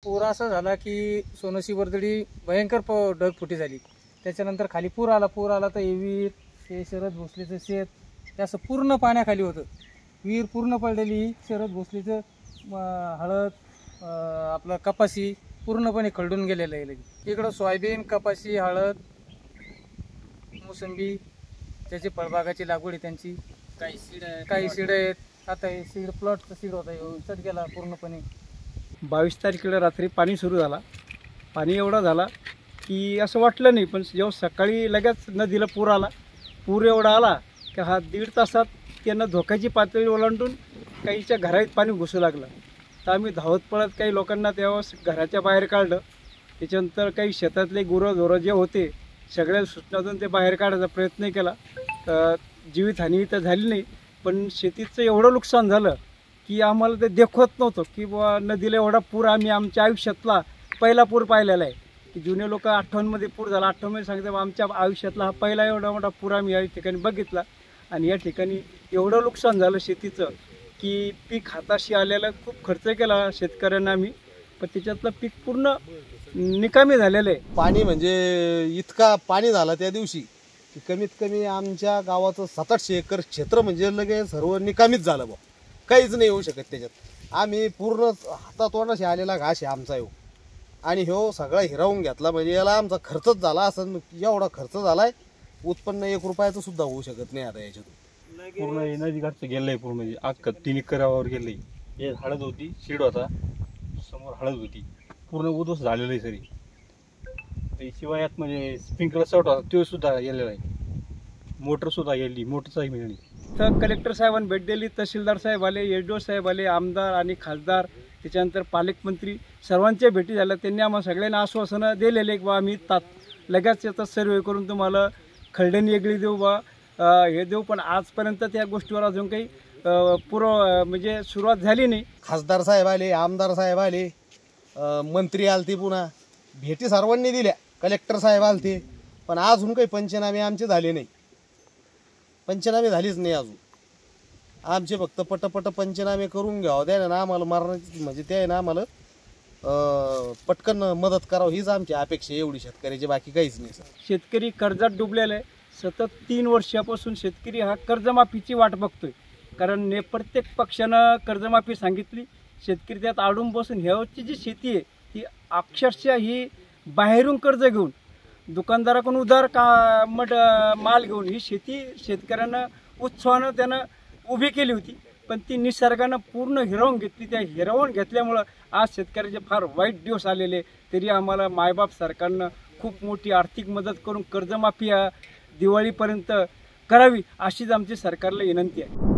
पूर असा झाला की सोनोशी वर्दळी भयंकर ढगफुटी झाली। त्याच्यानंतर खाली पूर आला तर विहीर हे शरद भोसलेचं शेत हे असं पूर्ण पाण्याखाली होतं। विहीर पूर्ण पडलेली, शरद भोसलेचं हळद आपलं कपाशी पूर्णपणे खरडून गेलेलं आहे। इकडं सोयाबीन, कपाशी, हळद, मोसंबी त्याची फळबागाची लागवड आहे त्यांची। काही सीड आहेत। आता हे सीड प्लॉटचं सीड होता, चट गेला पूर्णपणे। 22 तारखेला रात्री पाणी सुरू झाला। पाणी एवढा झाला की असं वाटलं नाही, पण जेव्हा सकाळी लगेच नदीला पूर एवढा आला की हा 1.5 तासात त्यांना धोक्याची पातळी ओलांडून काहीच्या घरात पाणी घुसू लागलं। तर आम्ही धावत पळत काही लोकांना तेव्हा घराच्या बाहेर काढलं। त्याच्यानंतर काही शेतातले गुरंढोरं जे होते सगळ्या सूचनातून ते बाहेर काढायचा प्रयत्न केला। जीवितहानी तर झाली नाही, पण शेतीचं एवढं नुकसान झालं की आम्हाला ते देखवत नव्हतं की बुवा नदीला एवढा पूर आम्ही आमच्या आयुष्यातला पहिला पूर पाहिलेला आहे। की जुने लोक 58मध्ये पूर झाला, 58मध्ये सांगते आमच्या आयुष्यातला हा पहिला एवढा मोठा पूर आम्ही या ठिकाणी बघितला। आणि या ठिकाणी एवढं नुकसान झालं शेतीचं की पीक हाताशी आलेलं, खूप खर्च केला शेतकऱ्यांना आम्ही, पण त्याच्यातलं पीक पूर्ण निकामी झालेलं आहे। पाणी म्हणजे इतका पाणी झाला त्या दिवशी की कमीत कमी आमच्या गावाचं 700-800 एकर क्षेत्र म्हणजे लगेच सर्व निकामीच झालं बा, काहीच नाही होऊ शकत त्याच्यात। आम्ही पूर्ण हातातोंडाशी आलेला घास आहे आमचा ह्यो, आणि ह्यो सगळा हिरावून घेतला म्हणजे याला आमचा खर्चच झाला असं। एवढा खर्च झालाय, उत्पन्न 1 रुपयाचं सुद्धा होऊ शकत नाही आता याच्यातून। पूर्ण नदीकाठचं गेलंय, पूर्ण अख्खं 3 एकरावर गेलंय। हे हळद होती, सीड होता, समोर हळद होती, पूर्ण उद्ध्वस्त झालेलं आहे सरी। शिवाय यात म्हणजे स्प्रिंकलर शॉट होता तो सुद्धा गेलेला आहे, मोटर सुद्धा गेली, मोटरचाही मिळाली। तर कलेक्टर साहेबांनी भेट दिली, तहसीलदार साहेब आले, एसडीओ साहेब आले, आमदार आणि खासदार, त्याच्यानंतर पालकमंत्री सर्वांच्या भेटी झाल्या। त्यांनी आम्हाला सगळ्यांना आश्वासनं दिलेले की बा आम्ही लगेच याचा सर्वे करून तुम्हाला खरडणी वेगळी देऊ बा, हे देऊ। पण आजपर्यंत त्या गोष्टीवर अजून काही म्हणजे सुरुवात झाली नाही। खासदार साहेब आले, आमदार साहेब आले, मंत्री आलते, पुन्हा भेटी सर्वांनी दिल्या, कलेक्टर साहेब आलते, पण अजून काही पंचनामे आमचे झाले नाही। पंचनामे झालीच नाही अजून आमचे, फक्त पटपट पंचनामे करून घ्यावं द्या ना आम्हाला, मरणाची म्हणजे ते ना आम्हाला पटकन मदत करावं हीच आमची अपेक्षा एवढी शेतकऱ्याची, बाकी काहीच नाही सर। शेतकरी कर्जात डुबलेला आहे। सतत 3 वर्षापासून शेतकरी हा कर्जमाफीची वाट बघतोय, कारण प्रत्येक पक्षानं कर्जमाफी सांगितली, शेतकरी त्यात अडून बसून ह्याची जी शेती आहे ही अक्षरशः ही बाहेरून कर्ज घेऊन दुकानदाराकडून उधार माल घेऊन ही शेती शेतकऱ्यांना उत्साहानं त्यानं उभी केली होती, पण ती निसर्गानं पूर्ण हिरावून घेतली। त्या हिरावून घेतल्यामुळं आज शेतकऱ्याचे फार वाईट दिवस आलेले। तरी आम्हाला मायबाप सरकारनं खूप मोठी आर्थिक मदत करून कर्जमाफी दिवाळीपर्यंत करावी अशीच आमची सरकारला विनंती आहे।